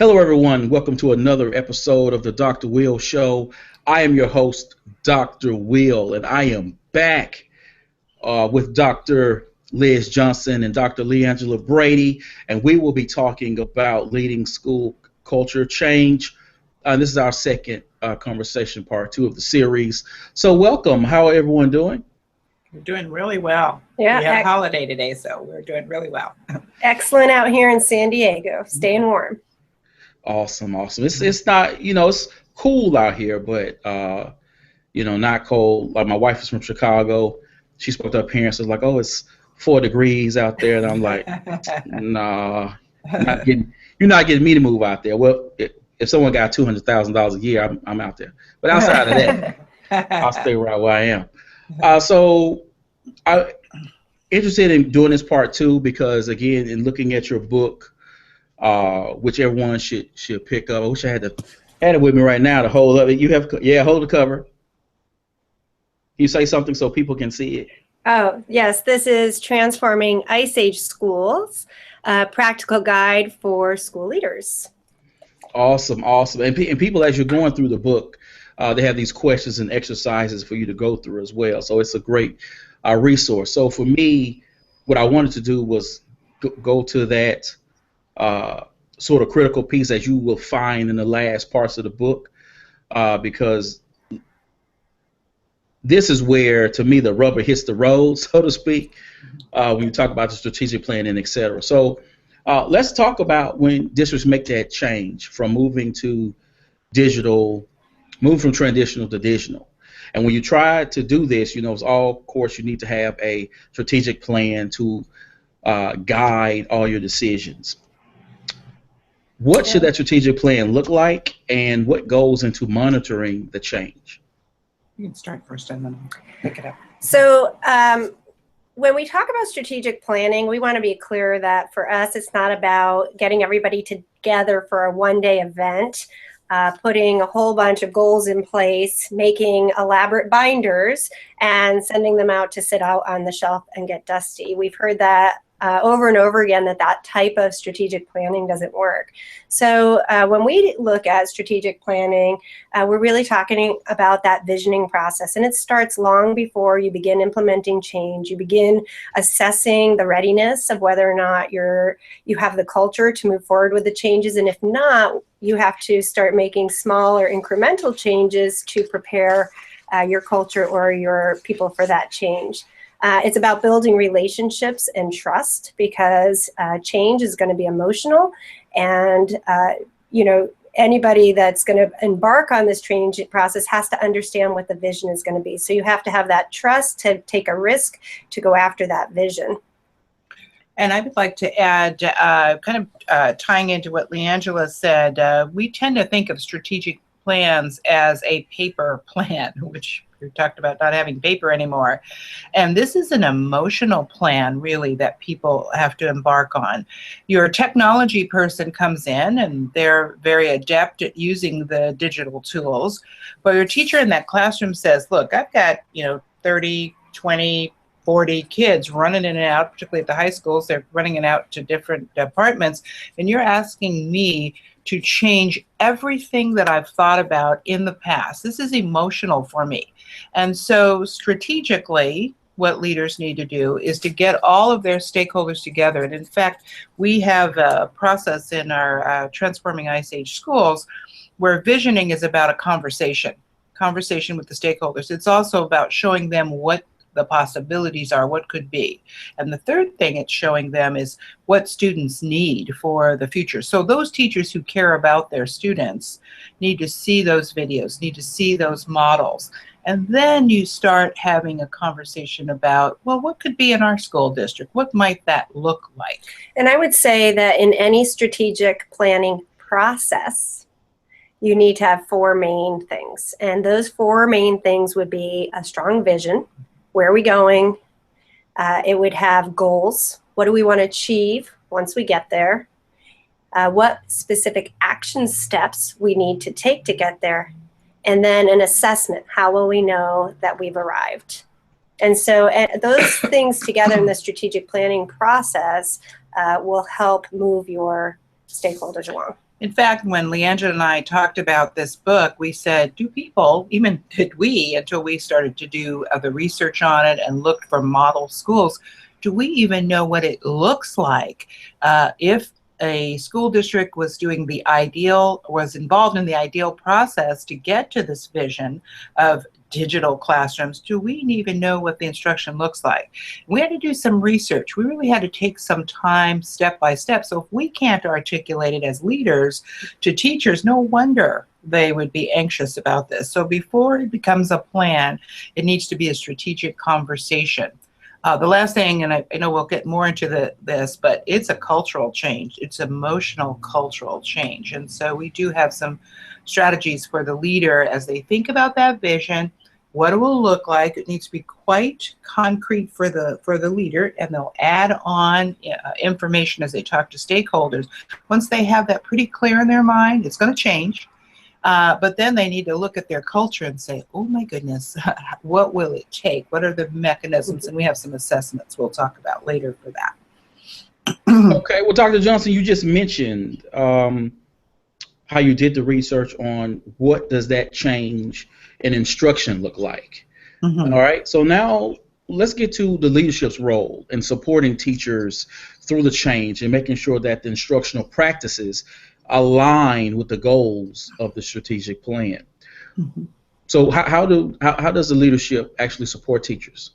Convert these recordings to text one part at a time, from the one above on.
Hello, everyone. Welcome to another episode of the Dr. Will Show. I am your host, Dr. Will, and I am back with Dr. Liz Johnson and Dr. Leangela Brady, and we will be talking about leading school culture change. This is our second conversation, part two of the series. So welcome. How are everyone doing? We're doing really well. Yeah, we have a holiday today, so we're doing really well. Excellent out here in San Diego, staying warm. Awesome. It's not, it's cool out here, but not cold. Like my wife is from Chicago. She spoke to her parents. It's like, oh, it's 4 degrees out there, and I'm like, nah, you're not getting me to move out there. Well, if someone got $200,000 a year, I'm out there. But outside of that, I'll stay right where I am. So I'm interested in doing this part two because, again, in looking at your book, which everyone should pick up. I wish I had it with me right now to hold up. Hold the cover. Can you say something so people can see it? Oh, yes, this is Transforming Ice Age Schools, a practical guide for school leaders. Awesome. And people, as you're going through the book, they have these questions and exercises for you to go through as well. So it's a great resource. So for me, what I wanted to do was go to that sort of critical piece that you will find in the last parts of the book, because this is where, to me, the rubber hits the road, so to speak, when you talk about the strategic planning, et cetera. So let's talk about when districts make that change from moving from traditional to digital. And when you try to do this, of course, you need to have a strategic plan to guide all your decisions. What should that strategic plan look like, and what goes into monitoring the change? You can start first and then pick it up. So when we talk about strategic planning, we want to be clear that for us, it's not about getting everybody together for a one-day event, putting a whole bunch of goals in place, making elaborate binders, and sending them out to sit out on the shelf and get dusty. We've heard that over and over again, that type of strategic planning doesn't work. So when we look at strategic planning, we're really talking about that visioning process. And it starts long before you begin implementing change. You begin assessing the readiness of whether or not you have the culture to move forward with the changes. And if not, you have to start making small or incremental changes to prepare your culture or your people for that change. It's about building relationships and trust, because change is going to be emotional, and anybody that's going to embark on this change process has to understand what the vision is going to be. So you have to have that trust to take a risk to go after that vision. And I would like to add, tying into what Leangela said, we tend to think of strategic plans as a paper plan, which we talked about not having paper anymore. And this is an emotional plan, really, that people have to embark on. Your technology person comes in and they're very adept at using the digital tools. But your teacher in that classroom says, look, I've got 30, 20, 40 kids running in and out, particularly at the high schools. They're running in and out to different departments. And you're asking me to change everything that I've thought about in the past. This is emotional for me. And so strategically, what leaders need to do is to get all of their stakeholders together. And in fact, we have a process in our Transforming Ice Age Schools where visioning is about a conversation with the stakeholders. It's also about showing them what the possibilities are, what could be. And the third thing it's showing them is what students need for the future. So those teachers who care about their students need to see those videos, need to see those models. And then you start having a conversation about, well, what could be in our school district? What might that look like? And I would say that in any strategic planning process, you need to have 4 main things. And those 4 main things would be a strong vision. Where are we going? It would have goals. What do we want to achieve once we get there? What specific action steps we need to take to get there? And then an assessment. How will we know that we've arrived? And so those things together in the strategic planning process will help move your stakeholders along. In fact, when Leandra and I talked about this book, we said, do people, even did we, until we started to do the research on it and looked for model schools, do we even know what it looks like if a school district was doing the ideal, was involved in the ideal process to get to this vision of digital classrooms? Do we even know what the instruction looks like? We had to do some research. We really had to take some time step by step. So if we can't articulate it as leaders to teachers, no wonder they would be anxious about this. So before it becomes a plan, it needs to be a strategic conversation. The last thing, and I know we'll get more into this, but it's a cultural change. It's emotional cultural change. And so we do have some strategies for the leader as they think about that vision, what it will look like. It needs to be quite concrete for the leader, and they'll add on information as they talk to stakeholders. Once they have that pretty clear in their mind, it's going to change. But then they need to look at their culture and say, oh my goodness, what will it take? What are the mechanisms? And we have some assessments we'll talk about later for that. Okay, well, Dr. Johnson, you just mentioned how you did the research on what does that change in instruction look like. Mm-hmm. All right, so now let's get to the leadership's role in supporting teachers through the change and making sure that the instructional practices align with the goals of the strategic plan. Mm-hmm. So how does the leadership actually support teachers?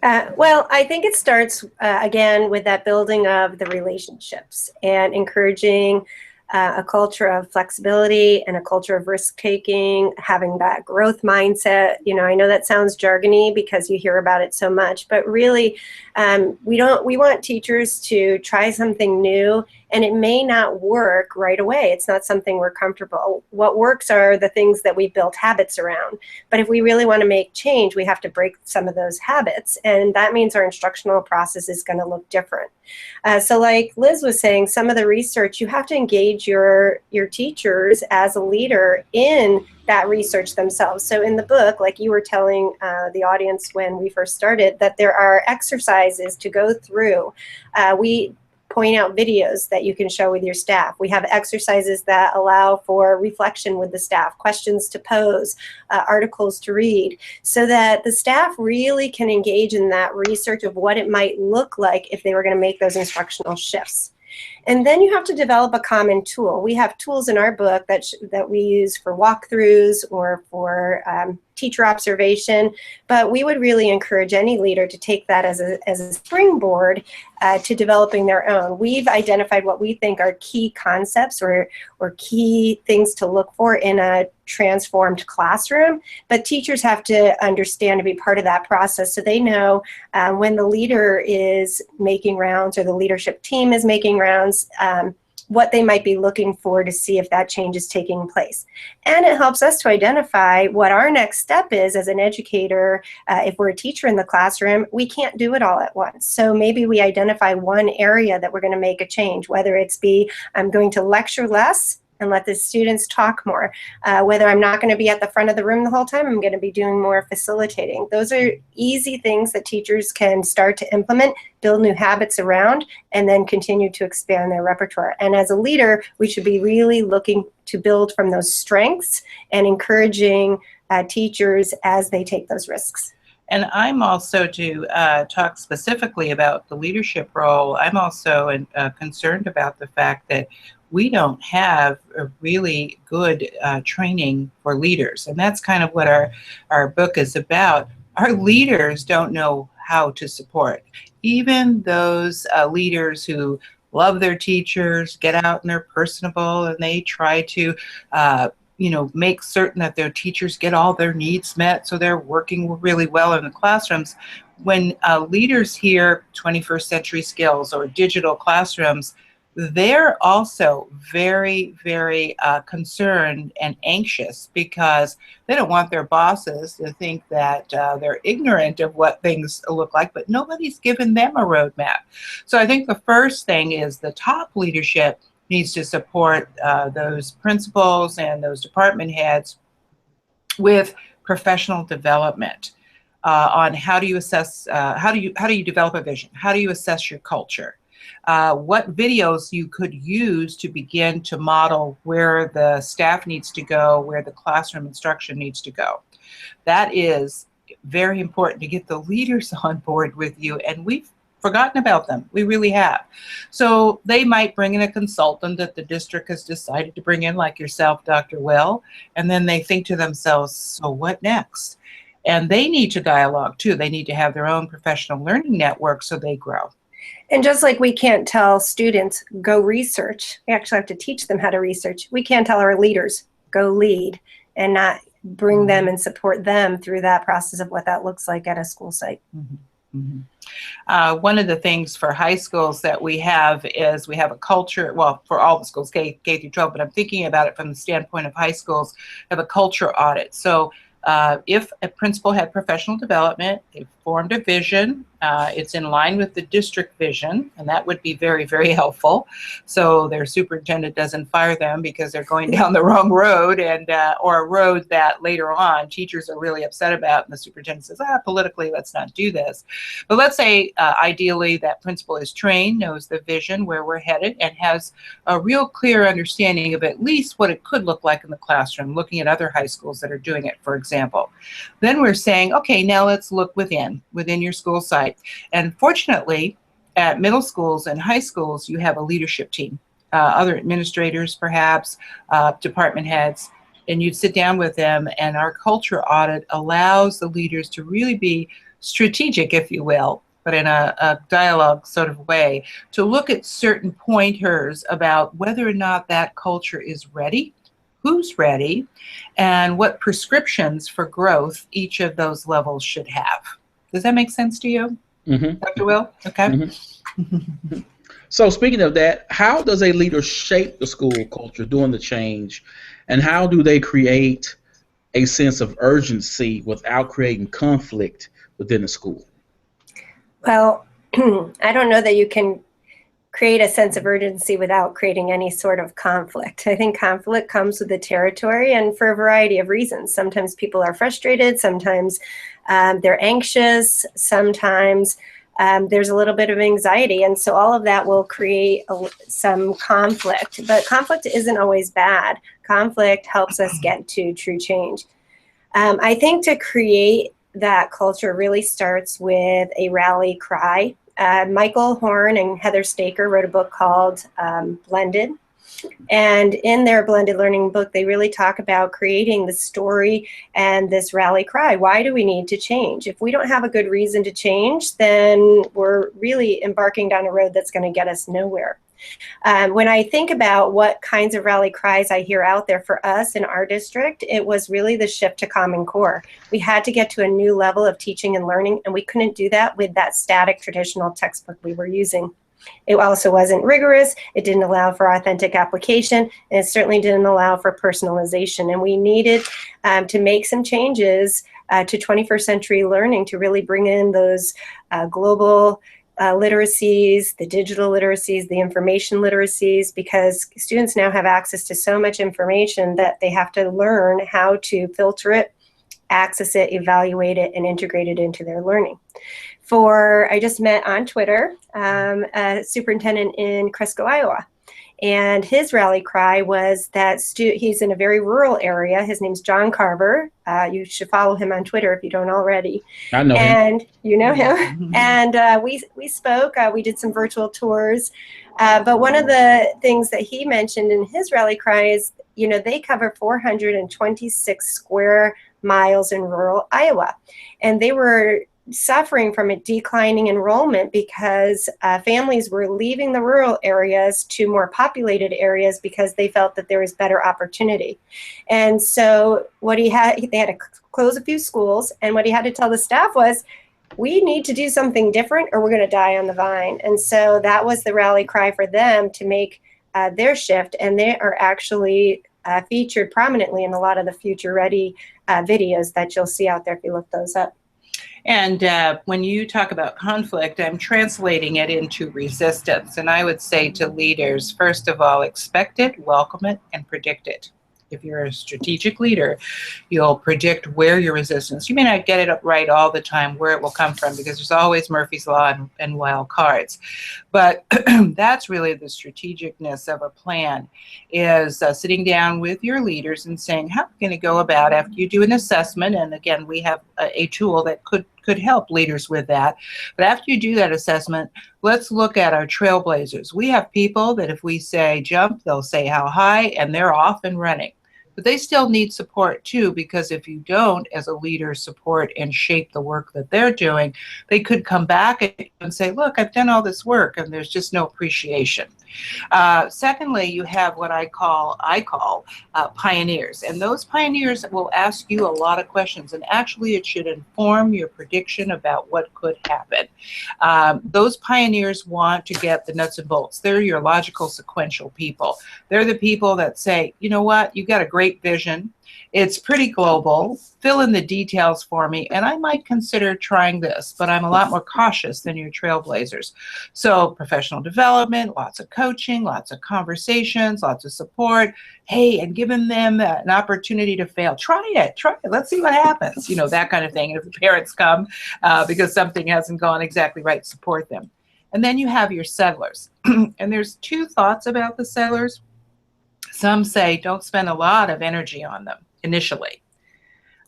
Well, I think it starts, again, with that building of the relationships and encouraging a culture of flexibility and a culture of risk-taking, having that growth mindset. You know, I know that sounds jargony because you hear about it so much, but really, we want teachers to try something new, and it may not work right away. It's not something we're comfortable. What works are the things that we've built habits around. But if we really want to make change, we have to break some of those habits, and that means our instructional process is going to look different. So like Liz was saying, some of the research, you have to engage your teachers as a leader in that research themselves. So in the book, like you were telling the audience when we first started, that there are exercises to go through. We point out videos that you can show with your staff. We have exercises that allow for reflection with the staff, questions to pose, articles to read, so that the staff really can engage in that research of what it might look like if they were going to make those instructional shifts. And then you have to develop a common tool. We have tools in our book that we use for walkthroughs or for teacher observation, but we would really encourage any leader to take that as a springboard to developing their own. We've identified what we think are key concepts or key things to look for in a transformed classroom, but teachers have to understand to be part of that process so they know when the leader is making rounds or the leadership team is making rounds, what they might be looking for to see if that change is taking place. And it helps us to identify what our next step is as an educator. If we're a teacher in the classroom, we can't do it all at once. So maybe we identify one area that we're going to make a change, whether it's I'm going to lecture less and let the students talk more. Whether I'm not going to be at the front of the room the whole time, I'm going to be doing more facilitating. Those are easy things that teachers can start to implement, build new habits around, and then continue to expand their repertoire. And as a leader, we should be really looking to build from those strengths and encouraging teachers as they take those risks. And I'm also, to talk specifically about the leadership role, I'm also concerned about the fact that we don't have a really good training for leaders. And that's kind of what our book is about. Our leaders don't know how to support. Even those leaders who love their teachers, get out and they're personable, and they try to make certain that their teachers get all their needs met so they're working really well in the classrooms. When leaders hear 21st century skills or digital classrooms, they're also very, very concerned and anxious because they don't want their bosses to think that they're ignorant of what things look like, but nobody's given them a roadmap. So I think the first thing is the top leadership needs to support those principals and those department heads with professional development on how do you assess, how do you develop a vision? How do you assess your culture? what videos you could use to begin to model where the staff needs to go, where the classroom instruction needs to go. That is very important to get the leaders on board with you, and we've forgotten about them. We really have. So they might bring in a consultant that the district has decided to bring in, like yourself, Dr. Will, and then they think to themselves, so what next? And they need to dialogue too. They need to have their own professional learning network so they grow. And just like we can't tell students, go research, we actually have to teach them how to research. We can't tell our leaders, go lead, and not bring them and support them through that process of what that looks like at a school site. One of the things for high schools that we have is we have a culture, well, for all the schools, K through 12, but I'm thinking about it from the standpoint of high schools, have a culture audit. So if a principal had professional development, they formed a vision, it's in line with the district vision, and that would be very, very helpful. So their superintendent doesn't fire them because they're going down the wrong road, and or a road that later on teachers are really upset about, and the superintendent says, politically, let's not do this. But let's say ideally that principal is trained, knows the vision, where we're headed, and has a real clear understanding of at least what it could look like in the classroom, looking at other high schools that are doing it, for example. Then we're saying, okay, now let's look within your school site. And fortunately, at middle schools and high schools, you have a leadership team, other administrators, perhaps, department heads, and you'd sit down with them, and our culture audit allows the leaders to really be strategic, if you will, but in a dialogue sort of way, to look at certain pointers about whether or not that culture is ready, who's ready, and what prescriptions for growth each of those levels should have. Does that make sense to you, Dr. Will? Okay. So speaking of that, how does a leader shape the school culture during the change, and how do they create a sense of urgency without creating conflict within the school? Well, I don't know that you can create a sense of urgency without creating any sort of conflict. I think conflict comes with the territory, and for a variety of reasons. Sometimes people are frustrated, sometimes they're anxious, sometimes there's a little bit of anxiety, and so all of that will create some conflict. But conflict isn't always bad. Conflict helps us get to true change. I think to create that culture really starts with a rally cry. Michael Horn and Heather Staker wrote a book called Blended. And in their blended learning book, they really talk about creating the story and this rally cry. Why do we need to change? If we don't have a good reason to change, then we're really embarking down a road that's going to get us nowhere. When I think about what kinds of rally cries I hear out there for us in our district, it was really the shift to Common Core. We had to get to a new level of teaching and learning, and we couldn't do that with that static traditional textbook we were using. It also wasn't rigorous, it didn't allow for authentic application, and it certainly didn't allow for personalization. And we needed to make some changes to 21st century learning to really bring in those global literacies, the digital literacies, the information literacies, because students now have access to so much information that they have to learn how to filter it, access it, evaluate it, and integrate it into their learning. I just met on Twitter a superintendent in Cresco, Iowa, and his rally cry was that he's in a very rural area. His name's John Carver. You should follow him on Twitter if you don't already. I know him. And you know him. And we spoke. We did some virtual tours. But one of the things that he mentioned in his rally cry is, they cover 426 square miles in rural Iowa, and they were suffering from a declining enrollment because families were leaving the rural areas to more populated areas because they felt that there was better opportunity. And so they had to close a few schools, and what he had to tell the staff was, we need to do something different or we're going to die on the vine. And so that was the rally cry for them to make their shift, and they are actually featured prominently in a lot of the Future Ready videos that you'll see out there if you look those up. And when you talk about conflict, I'm translating it into resistance. And I would say to leaders, first of all, expect it, welcome it, and predict it. If you're a strategic leader, you'll predict where your resistance. You may not get it right all the time, where it will come from, because there's always Murphy's Law and wild cards. But that's really the strategicness of a plan, is sitting down with your leaders and saying, how are we going to go about after you do an assessment? And again, we have a tool that could help leaders with that. But after you do that assessment, let's look at our trailblazers. We have people that if we say jump, they'll say how high, and they're off and running. But they still need support too, because if you don't, as a leader, support and shape the work that they're doing, they could come back and say, look, I've done all this work, and there's just no appreciation. Secondly, you have what I call pioneers, and those pioneers will ask you a lot of questions, and actually it should inform your prediction about what could happen. Those pioneers want to get the nuts and bolts. They're your logical sequential people. They're the people that say, you know what, you got a great vision. It's pretty global. Fill in the details for me, and I might consider trying this, but I'm a lot more cautious than your trailblazers. So professional development, lots of coaching, lots of conversations, lots of support. Hey, and giving them an opportunity to fail. Try it. Let's see what happens. You know, that kind of thing. And if the parents come because something hasn't gone exactly right, support them. And then you have your settlers. And there's two thoughts about the settlers. Some say don't spend a lot of energy on them initially.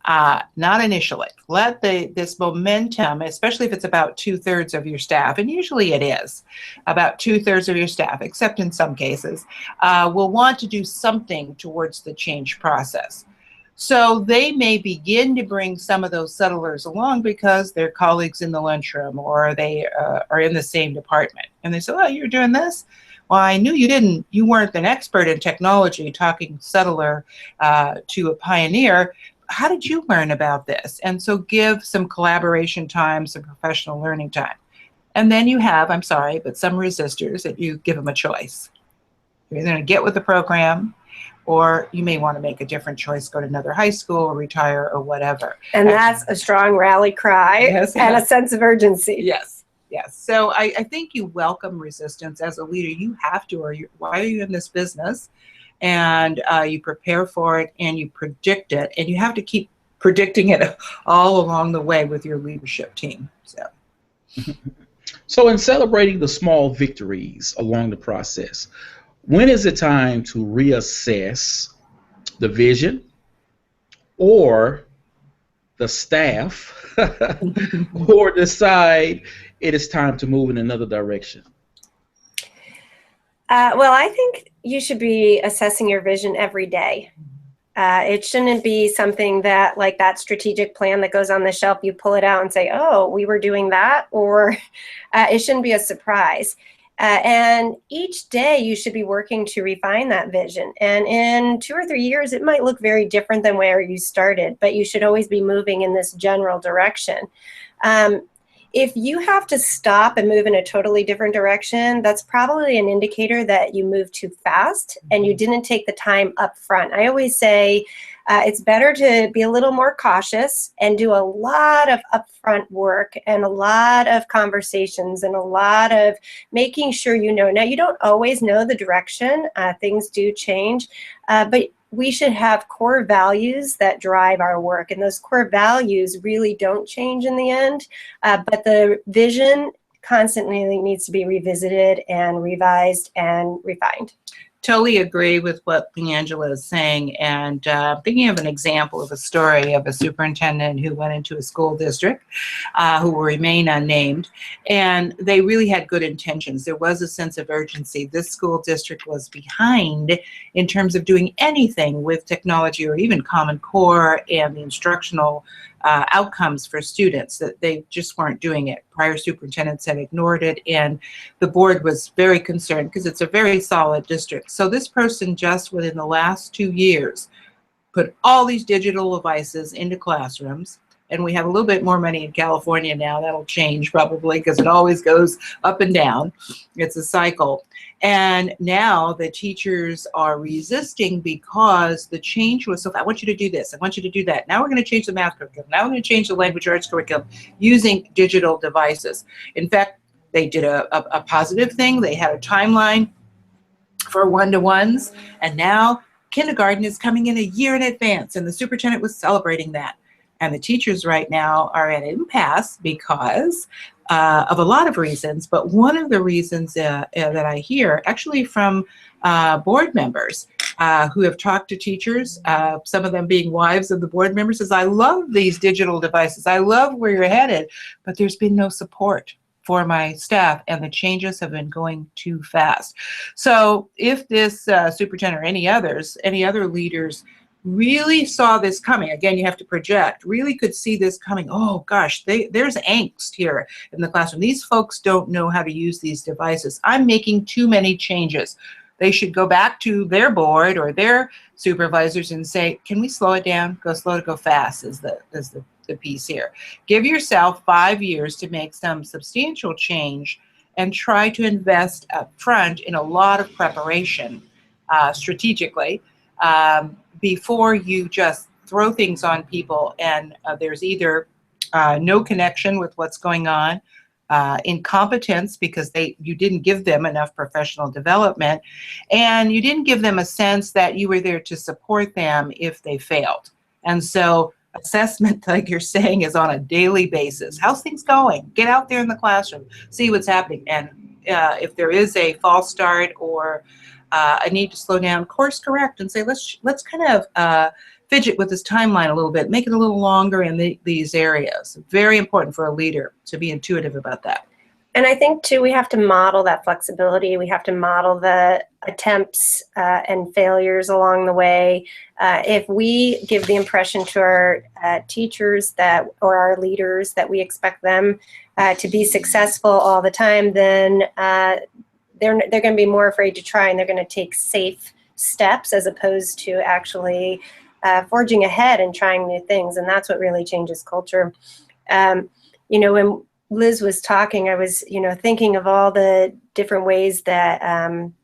Not initially. Let this momentum, especially if it's about 2/3 of your staff, and usually it is about 2/3 of your staff, except in some cases, will want to do something towards the change process. So they may begin to bring some of those settlers along because they're colleagues in the lunchroom, or they are in the same department. And they say, oh, you're doing this? Well, I knew you weren't an expert in technology, talking settler to a pioneer. How did you learn about this? And so give some collaboration time, some professional learning time. And then you have, I'm sorry, but some resistors that you give them a choice. You're either going to get with the program, or you may want to make a different choice, go to another high school or retire or whatever. And that's a strong rally cry. Yes, and a sense of urgency. Yes. Yes. So I think you welcome resistance as a leader. You have to, or why are you in this business? And you prepare for it and you predict it. And you have to keep predicting it all along the way with your leadership team. So in celebrating the small victories along the process, when is it time to reassess the vision or the staff or decide it is time to move in another direction? Well, I think you should be assessing your vision every day. It shouldn't be something that, like that strategic plan that goes on the shelf, you pull it out and say, oh, we were doing that, or it shouldn't be a surprise. And each day you should be working to refine that vision. And in 2 or 3 years, it might look very different than where you started, but you should always be moving in this general direction. If you have to stop and move in a totally different direction, that's probably an indicator that you moved too fast and you didn't take the time up front. I always say it's better to be a little more cautious and do a lot of upfront work and a lot of conversations and a lot of making sure you know. Now, you don't always know the direction. Things do change, but we should have core values that drive our work, and those core values really don't change in the end, but the vision constantly needs to be revisited and revised and refined. Totally agree with what Leangela is saying, and thinking of an example of a story of a superintendent who went into a school district who will remain unnamed, and they really had good intentions. There was a sense of urgency. This school district was behind in terms of doing anything with technology or even Common Core and the instructional outcomes for students, that they just weren't doing it. Prior superintendents had ignored it, and the board was very concerned because it's a very solid district. So this person just within the last 2 years put all these digital devices into classrooms, and we have a little bit more money in California now. That'll change probably because it always goes up and down. It's a cycle. And now the teachers are resisting because the change was so fast. I want you to do this. I want you to do that. Now we're going to change the math curriculum. Now we're going to change the language arts curriculum using digital devices. In fact, they did a positive thing. They had a timeline for one-to-ones, and now kindergarten is coming in a year in advance, and the superintendent was celebrating that. And the teachers right now are at an impasse because of a lot of reasons, but one of the reasons that I hear actually from board members who have talked to teachers, some of them being wives of the board members, is I love these digital devices. I love where you're headed, but there's been no support for my staff, and the changes have been going too fast. So if this superintendent or any other leaders really saw this coming, again, you have to project, really could see this coming, oh gosh, there's angst here in the classroom. These folks don't know how to use these devices. I'm making too many changes. They should go back to their board or their supervisors and say, can we slow it down? Go slow to go fast is the piece here. Give yourself 5 years to make some substantial change and try to invest up front in a lot of preparation strategically before you just throw things on people and there's either no connection with what's going on, incompetence because you didn't give them enough professional development, and you didn't give them a sense that you were there to support them if they failed. And so assessment, like you're saying, is on a daily basis. How's things going? Get out there in the classroom, see what's happening. And if there is a false start or a need to slow down, course correct and say, let's kind of fidget with this timeline a little bit, make it a little longer in these areas. Very important for a leader to be intuitive about that. And I think, too, we have to model that flexibility. We have to model the attempts and failures along the way. If we give the impression to our teachers or our leaders that we expect them to be successful all the time, then they're going to be more afraid to try, and they're going to take safe steps as opposed to actually forging ahead and trying new things. And that's what really changes culture. When Liz was talking, I was, thinking of all the different ways that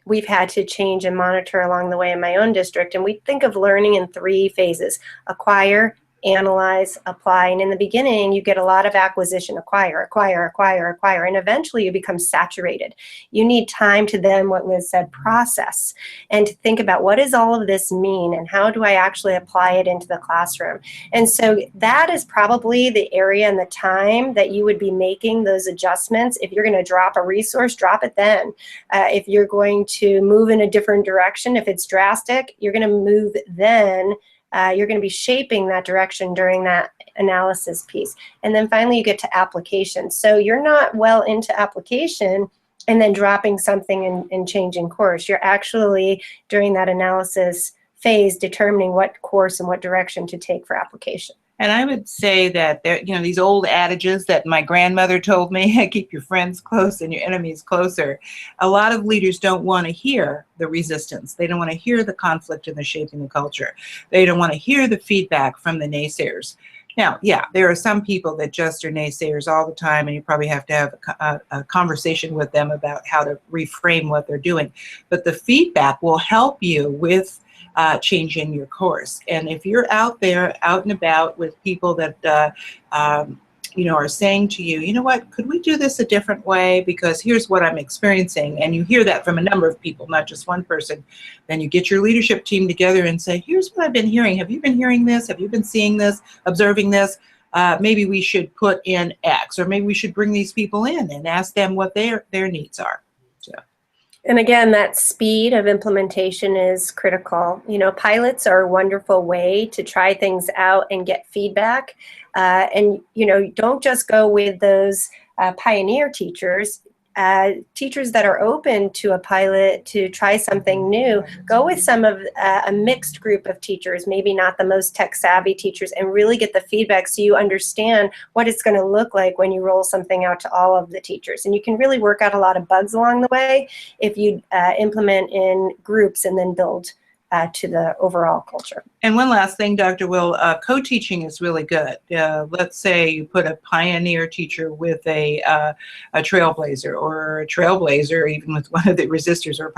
we've had to change and monitor along the way in my own district. And we think of learning in 3 phases: acquire, analyze, apply. And in the beginning, you get a lot of acquisition, acquire, and eventually you become saturated. You need time to then, what Liz said, process and to think about what does all of this mean and how do I actually apply it into the classroom. And so that is probably the area and the time that you would be making those adjustments. If you're going to drop a resource, drop it then. If you're going to move in a different direction, if it's drastic, you're going to move then. You're going to be shaping that direction during that analysis piece. And then finally you get to application. So you're not well into application and then dropping something and changing course. You're actually, during that analysis phase, determining what course and what direction to take for application. And I would say that there, these old adages that my grandmother told me, keep your friends close and your enemies closer. A lot of leaders don't want to hear the resistance. They don't want to hear the conflict and the shaping the culture. They don't want to hear the feedback from the naysayers. Now, yeah, there are some people that just are naysayers all the time, and you probably have to have a conversation with them about how to reframe what they're doing. But the feedback will help you with changing your course. And if you're out there, out and about with people that, are saying to you, you know what, could we do this a different way? Because here's what I'm experiencing. And you hear that from a number of people, not just one person. Then you get your leadership team together and say, here's what I've been hearing. Have you been hearing this? Have you been seeing this, observing this? Maybe we should put in X, or maybe we should bring these people in and ask them what their needs are. So. And again, that speed of implementation is critical. Pilots are a wonderful way to try things out and get feedback. And don't just go with those pioneer teachers. Teachers that are open to a pilot to try something new, go with some of a mixed group of teachers, maybe not the most tech savvy teachers, and really get the feedback so you understand what it's going to look like when you roll something out to all of the teachers. And you can really work out a lot of bugs along the way if you implement in groups and then build to the overall culture. And one last thing, Dr. Will, co-teaching is really good. Let's say you put a pioneer teacher with a trailblazer, or a trailblazer even with one of the resistors, or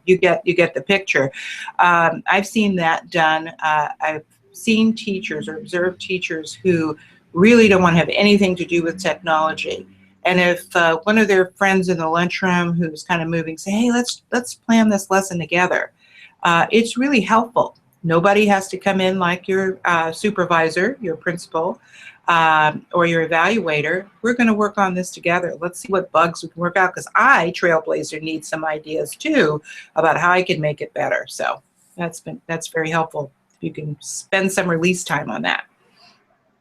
you get the picture. I've seen that done. I've seen teachers or observed teachers who really don't want to have anything to do with technology. And if one of their friends in the lunchroom who's kind of moving say, hey, let's plan this lesson together. it's really helpful. Nobody has to come in like your supervisor, your principal, or your evaluator. We're going to work on this together. Let's see what bugs we can work out, because I, Trailblazer, need some ideas too about how I can make it better. So that's very helpful. You can spend some release time on that.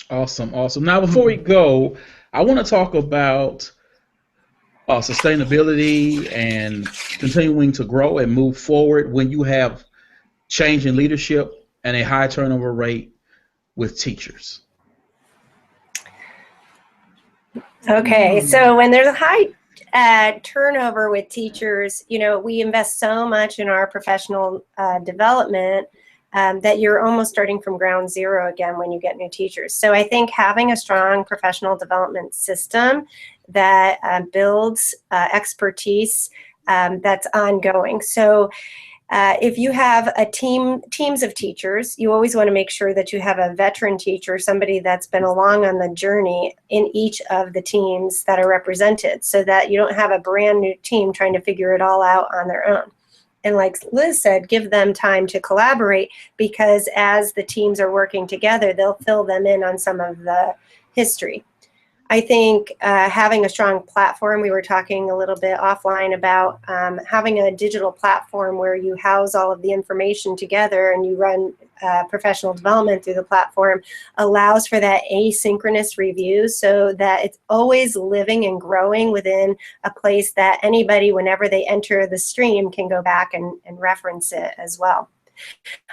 Awesome, awesome. Now, before we go, I want to talk about sustainability and continuing to grow and move forward when you have change in leadership and a high turnover rate with teachers. Okay, so when there's a high turnover with teachers, we invest so much in our professional development that you're almost starting from ground zero again when you get new teachers. So I think having a strong professional development system that builds expertise that's ongoing. So if you have teams of teachers, you always want to make sure that you have a veteran teacher, somebody that's been along on the journey in each of the teams that are represented, so that you don't have a brand new team trying to figure it all out on their own. And like Liz said, give them time to collaborate, because as the teams are working together, they'll fill them in on some of the history. I think having a strong platform, we were talking a little bit offline about having a digital platform where you house all of the information together and you run professional development through the platform, allows for that asynchronous review, so that it's always living and growing within a place that anybody, whenever they enter the stream, can go back and reference it as well.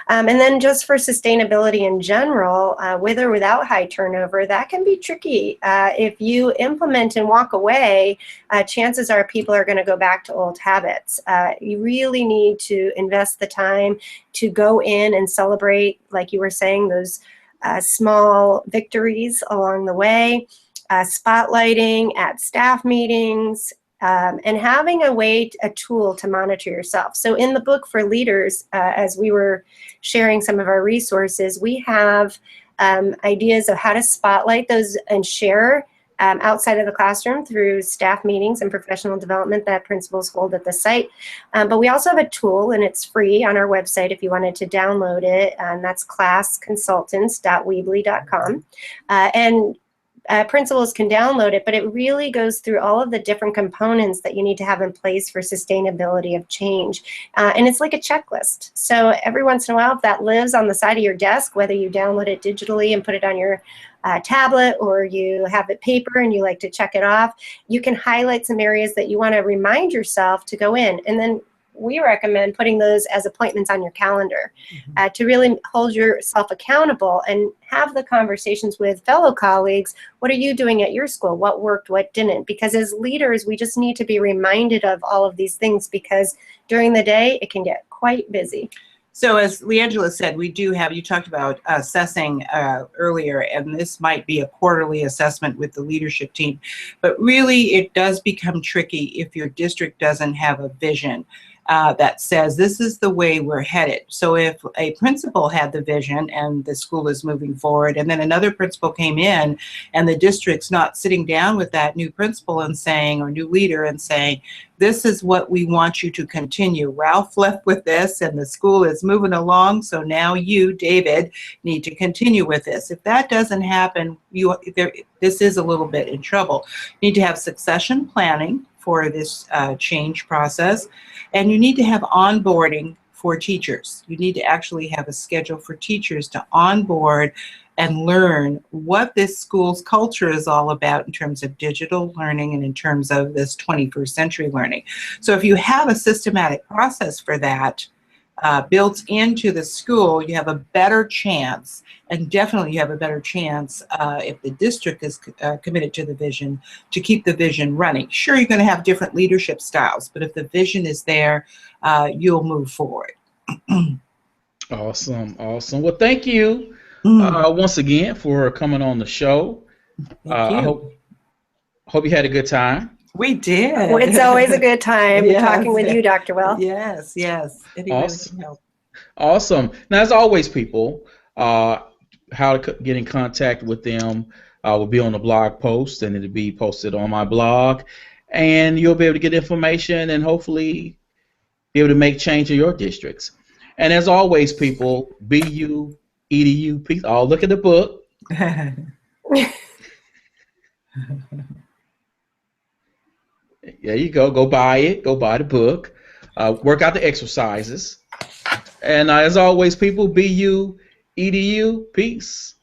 And then just for sustainability in general, with or without high turnover, that can be tricky. If you implement and walk away, chances are people are going to go back to old habits. You really need to invest the time to go in and celebrate, like you were saying, those small victories along the way, spotlighting at staff meetings, and having a tool to monitor yourself. So in the book for leaders, as we were sharing some of our resources, we have ideas of how to spotlight those and share outside of the classroom through staff meetings and professional development that principals hold at the site. But we also have a tool, and it's free on our website if you wanted to download it, and that's classconsultants.weebly.com. And principals can download it, but it really goes through all of the different components that you need to have in place for sustainability of change. And it's like a checklist. So every once in a while, if that lives on the side of your desk, whether you download it digitally and put it on your tablet, or you have it paper and you like to check it off, you can highlight some areas that you want to remind yourself to go in. And then we recommend putting those as appointments on your calendar to really hold yourself accountable and have the conversations with fellow colleagues. What are you doing at your school? What worked? What didn't? Because as leaders, we just need to be reminded of all of these things, because during the day, it can get quite busy. So as Leangela said, we do have, you talked about assessing earlier, and this might be a quarterly assessment with the leadership team, but really it does become tricky if your district doesn't have a vision that says this is the way we're headed. So if a principal had the vision and the school is moving forward, and then another principal came in and the district's not sitting down with that new principal and saying, or new leader, and saying, this is what we want you to continue. Ralph left with this and the school is moving along, so now you, David, need to continue with this. If that doesn't happen, this is a little bit in trouble. You need to have succession planning for this change process, and you need to have onboarding for teachers. You need to actually have a schedule for teachers to onboard and learn what this school's culture is all about in terms of digital learning and in terms of this 21st century learning. So if you have a systematic process for that built into the school, you have a better chance, and definitely you have a better chance if the district is committed to the vision, to keep the vision running. Sure, you're going to have different leadership styles, but if the vision is there, you'll move forward. Awesome, awesome. Well, thank you once again for coming on the show. Thank you. I hope you had a good time. We did. Well, it's always a good time Yes. talking with you, Dr. Will. Yes, yes. Awesome. Awesome. Now, as always, people, how to get in contact with them will be on the blog post, and it'll be posted on my blog, and you'll be able to get information and hopefully be able to make change in your districts. And as always, people, BU, EDU, peace. Oh, look at the book. There you go. Go buy it. Go buy the book. Work out the exercises. And as always, people, BU, EDU, peace.